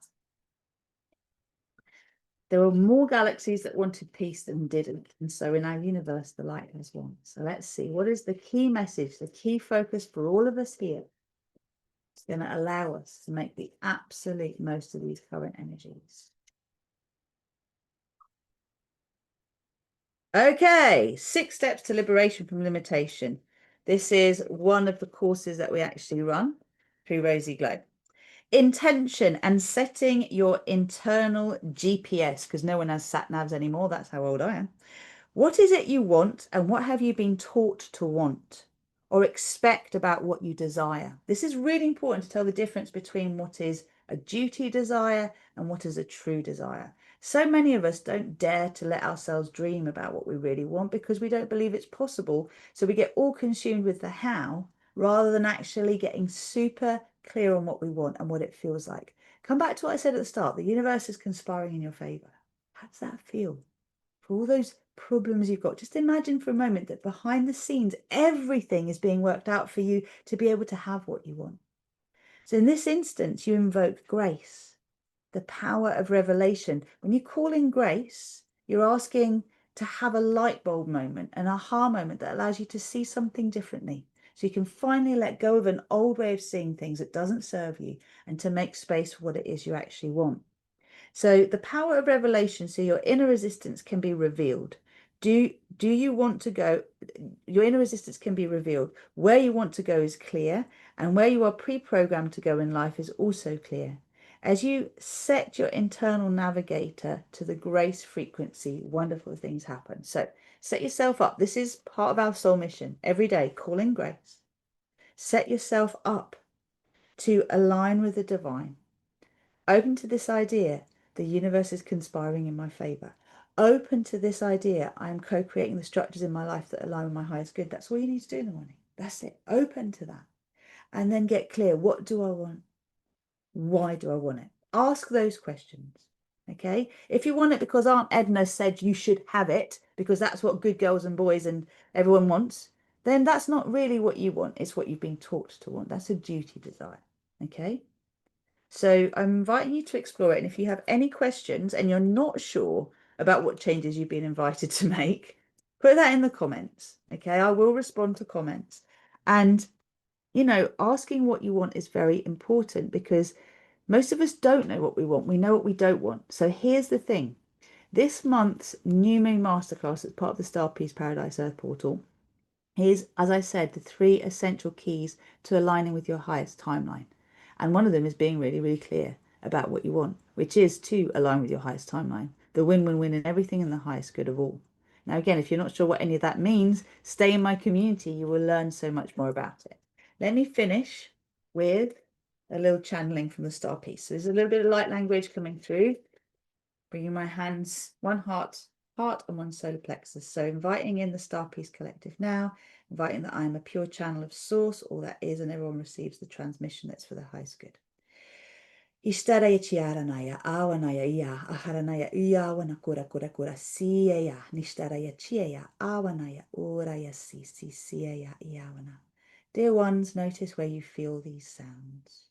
S1: there were more galaxies that wanted peace than didn't. And so in our universe, the light has won. So let's see, what is the key message, the key focus for all of us here? It's going to allow us to make the absolute most of these current energies. Okay, 6 steps to liberation from limitation. This is one of the courses that we actually run through Rozy Glow. Intention and setting your internal GPS, because no one has sat navs anymore. That's how old I am. What is it you want, and what have you been taught to want or expect about what you desire? This is really important to tell the difference between what is a duty desire and what is a true desire. So many of us don't dare to let ourselves dream about what we really want because we don't believe it's possible. So we get all consumed with the how rather than actually getting super clear on what we want and what it feels like. Come back to what I said at the start. The universe is conspiring in your favor. How does that feel? For all those problems you've got, just imagine for a moment that behind the scenes, everything is being worked out for you to be able to have what you want. So in this instance, you invoke grace, the power of revelation. When you call in grace, you're asking to have a light bulb moment, an aha moment that allows you to see something differently. So you can finally let go of an old way of seeing things that doesn't serve you and to make space for what it is you actually want. So the power of revelation, so your inner resistance can be revealed. Do you want to go? Your inner resistance can be revealed. Where you want to go is clear, And where you are pre-programmed to go in life is also clear. As you set your internal navigator to the grace frequency, wonderful things happen. So set yourself up. This is part of our soul mission. Every day, call in grace. Set yourself up to align with the divine. Open to this idea, the universe is conspiring in my favor. Open to this idea, I am co-creating the structures in my life that align with my highest good. That's all you need to do in the morning. That's it. Open to that. And then get clear. What do I want? Why do I want it? Ask those questions. Okay. If you want it because Aunt Edna said you should have it, because that's what good girls and boys and everyone wants, then that's not really what you want. It's what you've been taught to want. That's a duty desire. Okay. So I'm inviting you to explore it. And if you have any questions and you're not sure about what changes you've been invited to make, put that in the comments. Okay. I will respond to comments. And, you know, asking what you want is very important because most of us don't know what we want. We know what we don't want. So here's the thing. This month's New Moon Masterclass as part of the Star Peace Paradise Earth portal is, as I said, the 3 essential keys to aligning with your highest timeline. And one of them is being really, really clear about what you want, which is to align with your highest timeline. The win-win-win in everything and the highest good of all. Now, again, if you're not sure what any of that means, stay in my community. You will learn so much more about it. Let me finish with a little channeling from the star piece. So there's a little bit of light language coming through. Bringing my hands, one heart and one solar plexus. So inviting in the star piece collective now, inviting that I am a pure channel of source, all that is, and everyone receives the transmission that's for the highest good. Ishtaraya chiaranaya, awanaya iya, aharanaya iyawana kura kura kura siya, nishtaraya chiya, awanaya uraya si siya iyawana. Dear ones, notice where you feel these sounds.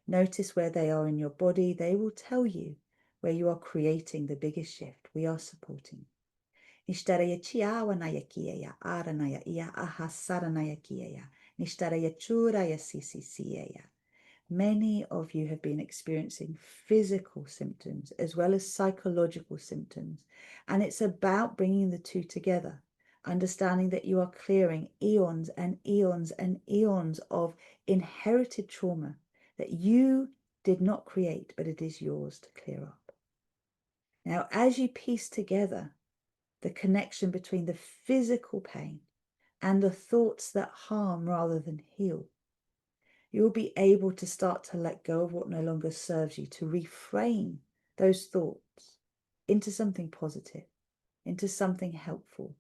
S1: Notice where they are in your body. They will tell you where you are creating the biggest shift. We are supporting. Nishtaraya chiawanaya kiya, aranaya iya, ahasaranaya kiya, nishtaraya churaya si siya. Many of you have been experiencing physical symptoms as well as psychological symptoms. And it's about bringing the two together, understanding that you are clearing eons and eons and eons of inherited trauma that you did not create, but it is yours to clear up. Now, as you piece together the connection between the physical pain and the thoughts that harm rather than heal, you'll be able to start to let go of what no longer serves you, to reframe those thoughts into something positive, into something helpful.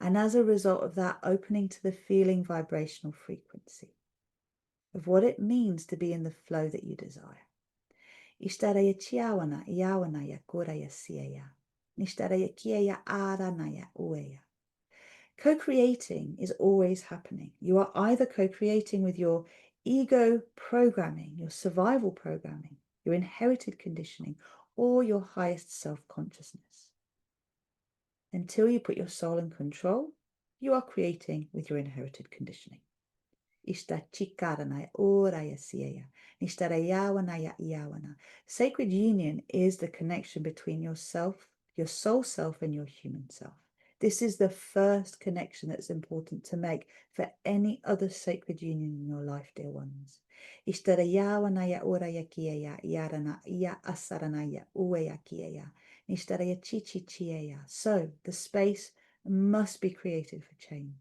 S1: And as a result of that, opening to the feeling vibrational frequency of what it means to be in the flow that you desire. Ishtaraya chiawana iawanaya koraya siya. Nishtaraya kiaya aranaya ueya. Co-creating is always happening. You are either co-creating with your ego programming, your survival programming, your inherited conditioning, or your highest self-consciousness. Until you put your soul in control, you are creating with your inherited conditioning. Sacred union is the connection between yourself, your soul self, and your human self. This is the first connection that's important to make for any other sacred union in your life, dear ones. So the space must be created for change.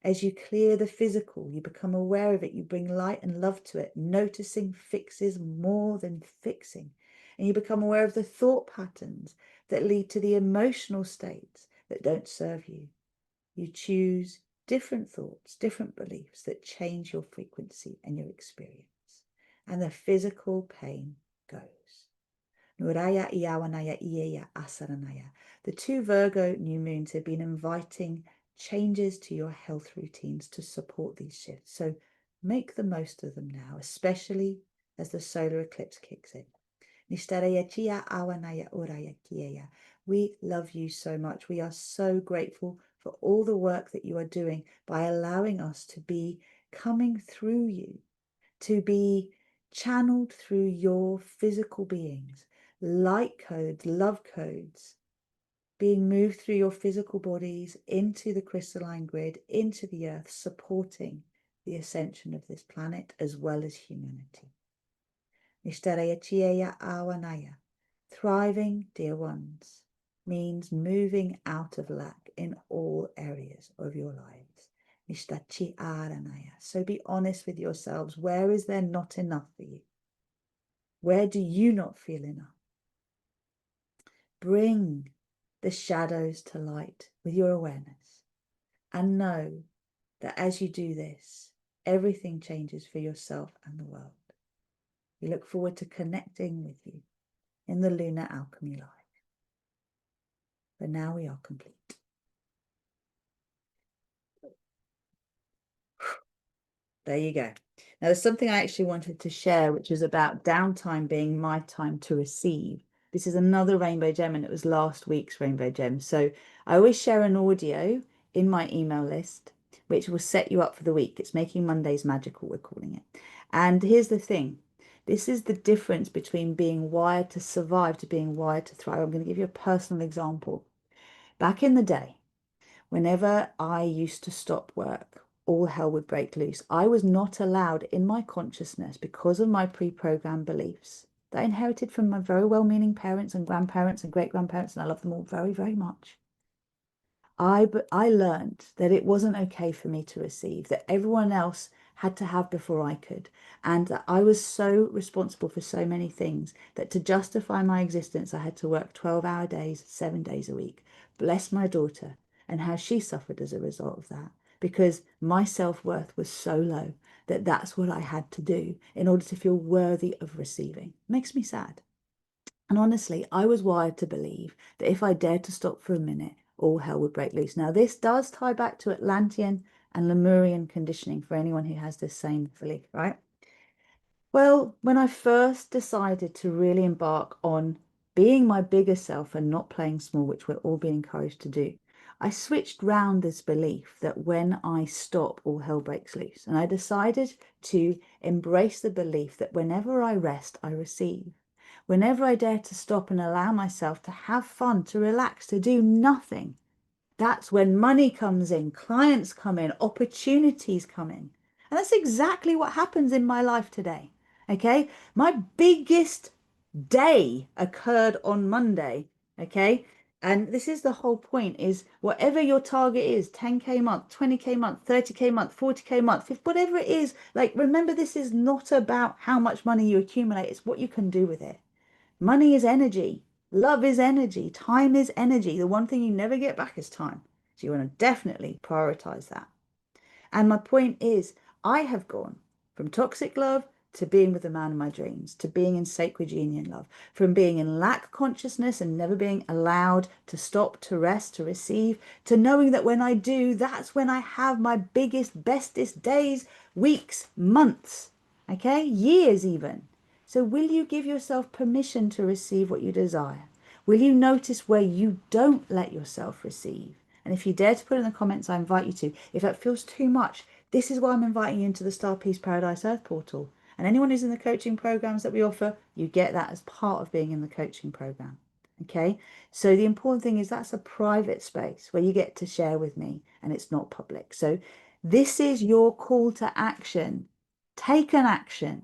S1: As you clear the physical, you become aware of it, you bring light and love to it. Noticing fixes more than fixing. And you become aware of the thought patterns that lead to the emotional states that don't serve you. You choose different thoughts, different beliefs that change your frequency and your experience. And the physical pain goes. Nuraya Iyawanaya Iyeya Asaranaya. The 2 Virgo new moons have been inviting changes to your health routines to support these shifts. So make the most of them now, especially as the solar eclipse kicks in. We love you so much. We are so grateful for all the work that you are doing by allowing us to be coming through you, to be channeled through your physical beings, light codes, love codes, being moved through your physical bodies into the crystalline grid, into the earth, supporting the ascension of this planet as well as humanity. Nishtaraya Chiaya Awanaya. Thriving, dear ones, means moving out of lack in all areas of your lives. Nishtachi Aranaya. So be honest with yourselves. Where is there not enough for you? Where do you not feel enough? Bring the shadows to light with your awareness, and know that as you do this, everything changes for yourself and the world. We look forward to connecting with you in the Lunar Alchemy Live. But now we are complete. There you go. Now, there's something I actually wanted to share, which is about downtime being my time to receive. This is another rainbow gem, and it was last week's rainbow gem. So I always share an audio in my email list, which will set you up for the week. It's Making Mondays Magical, we're calling it. And here's the thing. This is the difference between being wired to survive to being wired to thrive. I'm going to give you a personal example. Back in the day, whenever I used to stop work, all hell would break loose. I was not allowed in my consciousness because of my pre-programmed beliefs that I inherited from my very well-meaning parents and grandparents and great-grandparents, and I love them all very, very much. I learned that it wasn't okay for me to receive, that everyone else had to have before I could, and that I was so responsible for so many things that to justify my existence, I had to work 12-hour days, 7 days a week. Bless my daughter and how she suffered as a result of that, because my self-worth was so low that that's what I had to do in order to feel worthy of receiving. Makes me sad. And honestly, I was wired to believe that if I dared to stop for a minute, all hell would break loose. Now, this does tie back to Atlantean and Lemurian conditioning for anyone who has this same belief, right? Well, when I first decided to really embark on being my bigger self and not playing small, which we're all being encouraged to do, I switched round this belief that when I stop, all hell breaks loose. And I decided to embrace the belief that whenever I rest, I receive. Whenever I dare to stop and allow myself to have fun, to relax, to do nothing, that's when money comes in, clients come in, opportunities come in. And that's exactly what happens in my life today. Okay, my biggest day occurred on Monday. Okay, and this is the whole point, is whatever your target is, 10K month, 20K month, 30K month, 40K month, whatever it is, like, remember, this is not about how much money you accumulate, it's what you can do with it. Money is energy. Love is energy. Time is energy. The one thing you never get back is time. So you want to definitely prioritize that. And my point is, I have gone from toxic love to being with the man of my dreams, to being in sacred union love, from being in lack consciousness and never being allowed to stop, to rest, to receive, to knowing that when I do, that's when I have my biggest, bestest days, weeks, months, okay, years even. So will you give yourself permission to receive what you desire? Will you notice where you don't let yourself receive? And if you dare to put in the comments, I invite you to. If that feels too much, this is why I'm inviting you into the Star Peace Paradise Earth portal. And anyone who's in the coaching programs that we offer, you get that as part of being in the coaching program. Okay, so the important thing is that's a private space where you get to share with me and it's not public. So this is your call to action. Take an action.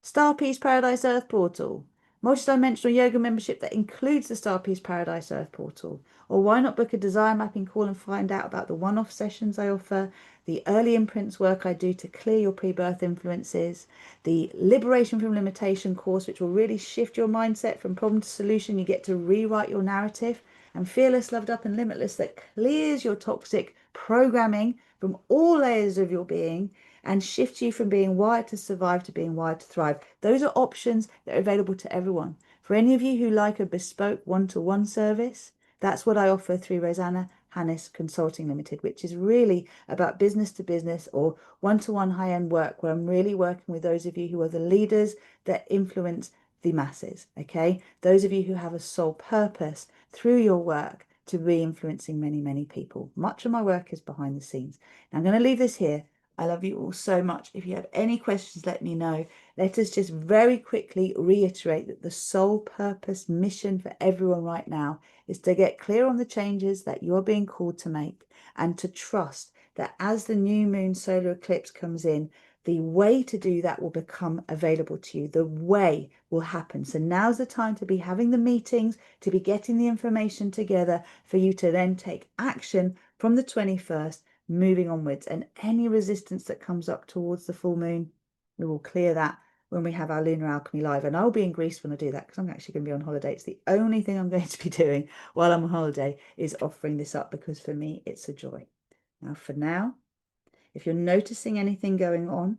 S1: Star Peace Paradise Earth portal, multidimensional yoga membership that includes the Star Peace Paradise Earth portal. Or why not book a desire mapping call and find out about the one-off sessions I offer, the early imprints work I do to clear your pre-birth influences, the liberation from limitation course, which will really shift your mindset from problem to solution. You get to rewrite your narrative, and Fearless, Loved Up and Limitless, that clears your toxic programming from all layers of your being and shift you from being wired to survive to being wired to thrive. Those are options that are available to everyone. For any of you who like a bespoke one-to-one service, that's what I offer through Rosanna Hannis Consulting Limited, which is really about business to business or one-to-one high-end work, where I'm really working with those of you who are the leaders that influence the masses, okay? Those of you who have a soul purpose through your work to be influencing many, many people. Much of my work is behind the scenes. Now, I'm going to leave this here. I love you all so much. If you have any questions, let me know. Let us just very quickly reiterate that the sole purpose mission for everyone right now is to get clear on the changes that you're being called to make and to trust that as the new moon solar eclipse comes in, the way to do that will become available to you. The way will happen. So now's the time to be having the meetings, to be getting the information together for you to then take action from the 21st, moving onwards. And any resistance that comes up towards the full moon, we will clear that when we have our Lunar Alchemy Live. And I'll be in Greece when I do that because I'm actually going to be on holiday. It's the only thing I'm going to be doing while I'm on holiday is offering this up, because for me, it's a joy. Now, for now, if you're noticing anything going on,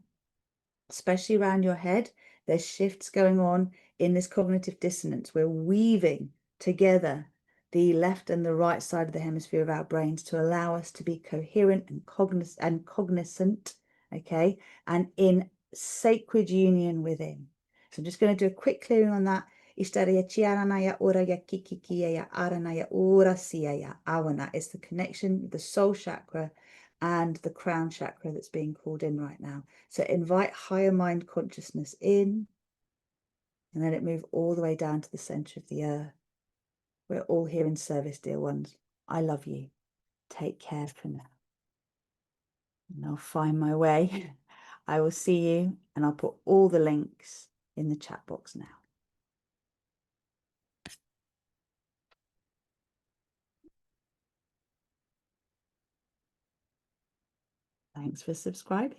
S1: especially around your head, there's shifts going on in this cognitive dissonance. We're weaving together the left and the right side of the hemisphere of our brains to allow us to be coherent and cognizant, okay, and in sacred union within. So I'm just going to do a quick clearing on that. Ishtaraya chiaranaya oraya kikikiya aranaya ora siya awana. It's the connection with the soul chakra and the crown chakra that's being called in right now. So invite higher mind consciousness in, and let it move all the way down to the center of the earth. We're all here in service, dear ones. I love you. Take care for now. And I'll find my way. I will see you, and I'll put all the links in the chat box now. Thanks for subscribing.